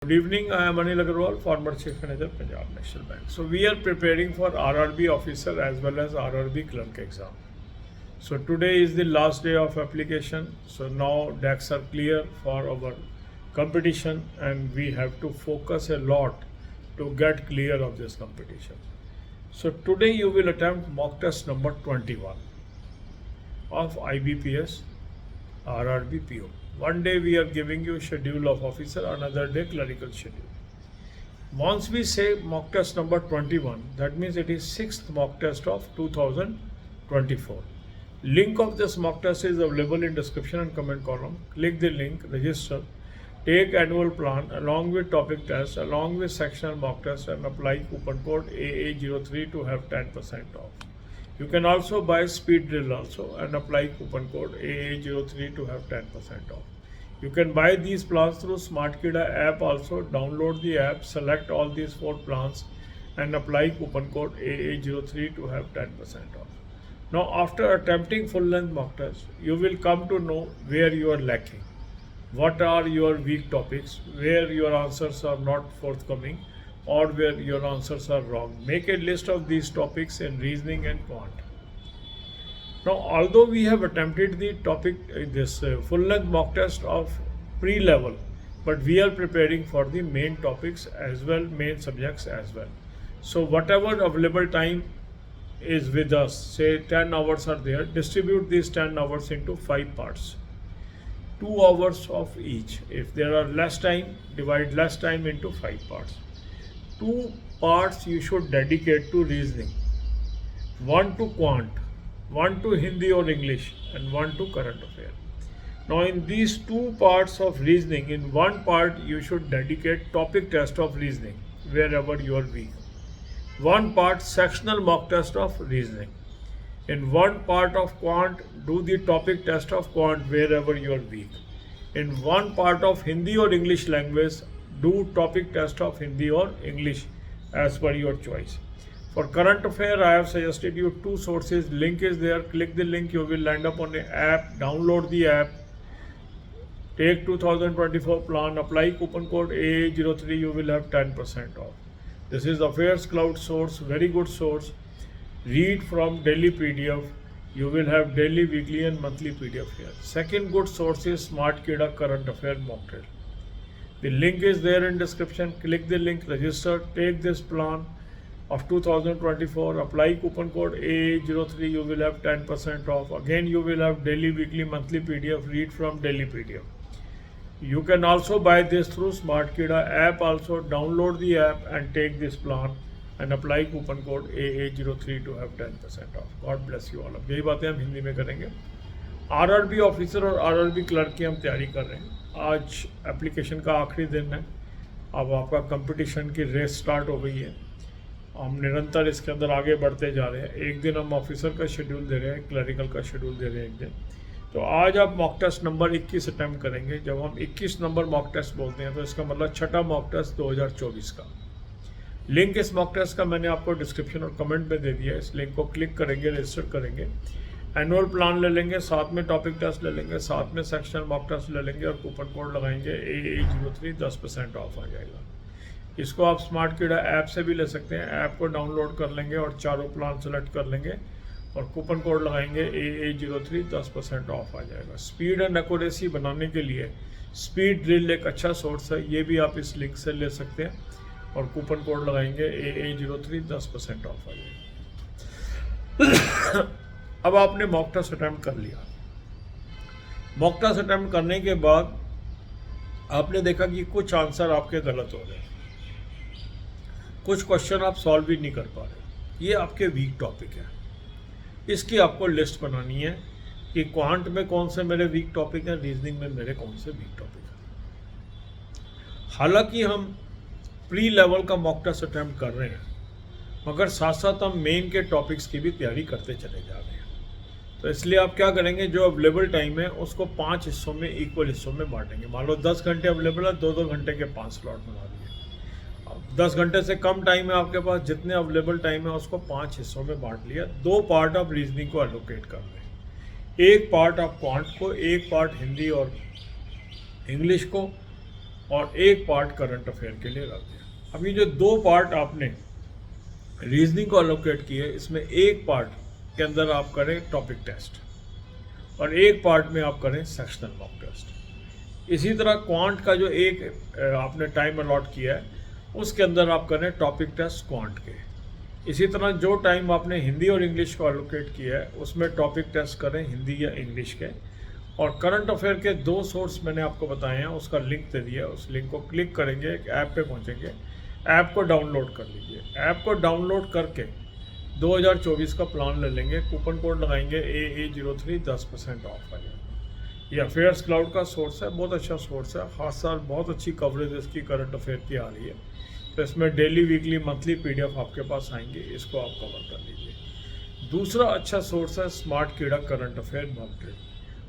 Good evening, I am Anil Agarwal, former Chief Manager, Punjab National Bank. So we are preparing for RRB officer as well as RRB clerk exam. So today is the last day of application. So now decks are clear for our competition and we have to focus a lot to get clear of this competition. So today you will attempt mock test number 21 of IBPS RRB PO. One day we are giving you schedule of officer, another day clerical schedule. Once we say mock test number 21, that means it is 6th mock test of 2024. Link of this mock test is available in description and comment column. Click the link, register, take annual plan along with topic test, along with sectional mock test and apply coupon code AA03 to have 10% off. You can also buy speed drill also and apply coupon code AA03 to have 10% off. You can buy these plans through SmartKida app also. Download the app, select all these 4 plans and apply coupon code AA03 to have 10% off. Now after attempting full length mock test, you will come to know where you are lacking. What are your weak topics, where your answers are not forthcoming or where your answers are wrong. Make a list of these topics in reasoning and quant. Now, although we have attempted the topic, this full length mock test of pre-level, but we are preparing for the main topics as well, main subjects as well. So whatever available time is with us, say 10 hours are there, distribute these 10 hours into 5 parts. 2 hours of each. If there are less time, divide less time into 5 parts. 2 parts you should dedicate to reasoning, 1 to quant, 1 to Hindi or English and 1 to current affair. Now in these 2 parts of reasoning, in 1 part you should dedicate topic test of reasoning wherever you are weak. 1 part sectional mock test of reasoning. In 1 part of quant, do the topic test of quant wherever you are weak. In 1 part of Hindi or English language, do topic test of Hindi or English as per your choice. For current affair, I have suggested you 2 sources. Link is there. Click the link. You will land up on the app. Download the app. Take 2024 plan. Apply coupon code AA03. You will have 10% off. This is Affairs Cloud source. Very good source. Read from daily PDF. You will have daily, weekly and monthly PDF here. Second good source is SmartKida current affair mock drill. The link is there in description. Click the link, register, take this plan of 2024, apply coupon code AA03, you will have 10% off. Again, you will have daily, weekly, monthly PDF, read from daily PDF. You can also buy this through SmartKida app also. Download the app and take this plan and apply coupon code AA03 to have 10% off. God bless you all. अब यही बातें हम हिंदी में करेंगे. RRB officer और RRB clerk की हम तैयारी कर रहे हैं. आज एप्लीकेशन का आखिरी दिन है. अब आपका कंपटीशन की रेस स्टार्ट हो गई है. हम निरंतर इसके अंदर आगे बढ़ते जा रहे हैं. एक दिन हम ऑफिसर का शेड्यूल दे रहे हैं, क्लरिकल का शेड्यूल दे रहे हैं एक दिन. तो आज आप मॉक टेस्ट नंबर 21 अटैम्प्ट करेंगे. जब हम 21 नंबर मॉक टेस्ट बोलते हैं तो इसका मतलब छठा मॉक टेस्ट 2024 का. लिंक इस मॉक टेस्ट का मैंने आपको डिस्क्रिप्शन और कमेंट में दे दिया है. इस लिंक को क्लिक करेंगे, रजिस्टर करेंगे, एनुअल प्लान ले लेंगे, साथ में टॉपिक टेस्ट ले लेंगे, साथ में सेक्शनल मॉक टेस्ट ले लेंगे और कूपन कोड लगाएंगे AA03, 10% ऑफ आ जाएगा. इसको आप SmartKida ऐप से भी ले सकते हैं. ऐप को डाउनलोड कर लेंगे और चारों प्लान सेलेक्ट कर लेंगे और कूपन कोड लगाएंगे AA03, 10% ऑफ आ जाएगा. स्पीड एंड एक्यूरेसी बनाने के लिए स्पीड ड्रिल एक अच्छा सोर्स है, ये भी आप इस लिंक से ले सकते हैं और कूपन कोड लगाएंगे AA03, 10% ऑफ आ जाएगा. अब आपने मॉक टेस्ट अटैम्प्ट कर लिया. मॉक टेस्ट अटैम्प्ट करने के बाद आपने देखा कि कुछ आंसर आपके गलत हो रहे हैं, कुछ क्वेश्चन आप सॉल्व भी नहीं कर पा रहे. ये आपके वीक टॉपिक है. इसकी आपको लिस्ट बनानी है कि क्वांट में कौन से मेरे वीक टॉपिक हैं, रीजनिंग में मेरे कौन से वीक टॉपिक हैं. हालांकि हम प्री लेवल का मॉक टेस्ट अटैम्प्ट कर रहे हैं, मगर साथ साथ हम मेन के टॉपिक्स की भी तैयारी करते चले जा रहे हैं. तो इसलिए आप क्या करेंगे, जो अवेलेबल टाइम है उसको 5 हिस्सों में, इक्वल हिस्सों में बांटेंगे. मान लो 10 घंटे अवेलेबल है, 2-2 घंटे के 5 स्लॉट बना दिए. अब 10 घंटे से कम टाइम है आपके पास, जितने अवेलेबल टाइम है उसको 5 हिस्सों में बांट लिया. 2 पार्ट आप रीजनिंग को एलोकेट कर रहे हैं, 1 पार्ट आप क्वांट को, 1 पार्ट हिंदी और इंग्लिश को, और एक पार्ट करंट अफेयर के लिए रख दिया। अब ये जो 2 पार्ट आपने रीजनिंग को अलोकेट किए, इसमें एक पार्ट के अंदर आप करें टॉपिक टेस्ट और एक पार्ट में आप करें सेक्शनल मॉक टेस्ट। इसी तरह क्वांट का जो एक आपने टाइम अलॉट किया है, उसके अंदर आप करें टॉपिक टेस्ट क्वांट के। इसी तरह जो टाइम आपने हिंदी और इंग्लिश को एलोकेट किया है, उसमें टॉपिक टेस्ट करें हिंदी या इंग्लिश के। और करंट अफेयर के 2 सोर्स मैंने आपको बताए हैं, उसका लिंक दे दिया, उस लिंक को क्लिक करेंगे, एक ऐप पे पहुंचेंगे, ऐप को डाउनलोड कर लीजिए। ऐप को डाउनलोड करके 2024 का प्लान ले लेंगे, कूपन कोड लगाएंगे AA03, 10% ऑफ आ जाएगा। ये अफेयर्स क्लाउड का सोर्स है, बहुत अच्छा सोर्स है, खास साल बहुत अच्छी कवरेज इसकी करंट अफेयर की आ रही है। तो इसमें डेली, वीकली, मंथली PDF आपके पास आएंगे, इसको आप कवर कर लीजिए। दूसरा अच्छा सोर्स है स्मार्ट कीड़ा करंट अफेयर मॉक,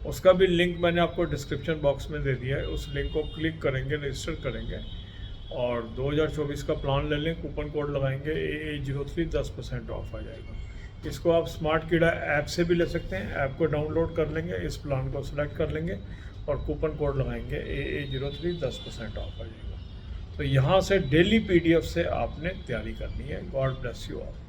उसका भी लिंक मैंने आपको डिस्क्रिप्शन बॉक्स में दे दिया है। उस लिंक को क्लिक करेंगे, रजिस्टर करेंगे और 2024 का प्लान ले लें, कूपन कोड लगाएंगे AA03, 10% ऑफ आ जाएगा। इसको आप स्मार्ट कीड़ा ऐप से भी ले सकते हैं, ऐप को डाउनलोड कर लेंगे, इस प्लान को सिलेक्ट कर लेंगे और कूपन कोड लगाएंगे AA03, 10% ऑफ आ जाएगा। तो यहाँ से डेली PDF से आपने तैयारी करनी है। God bless you all.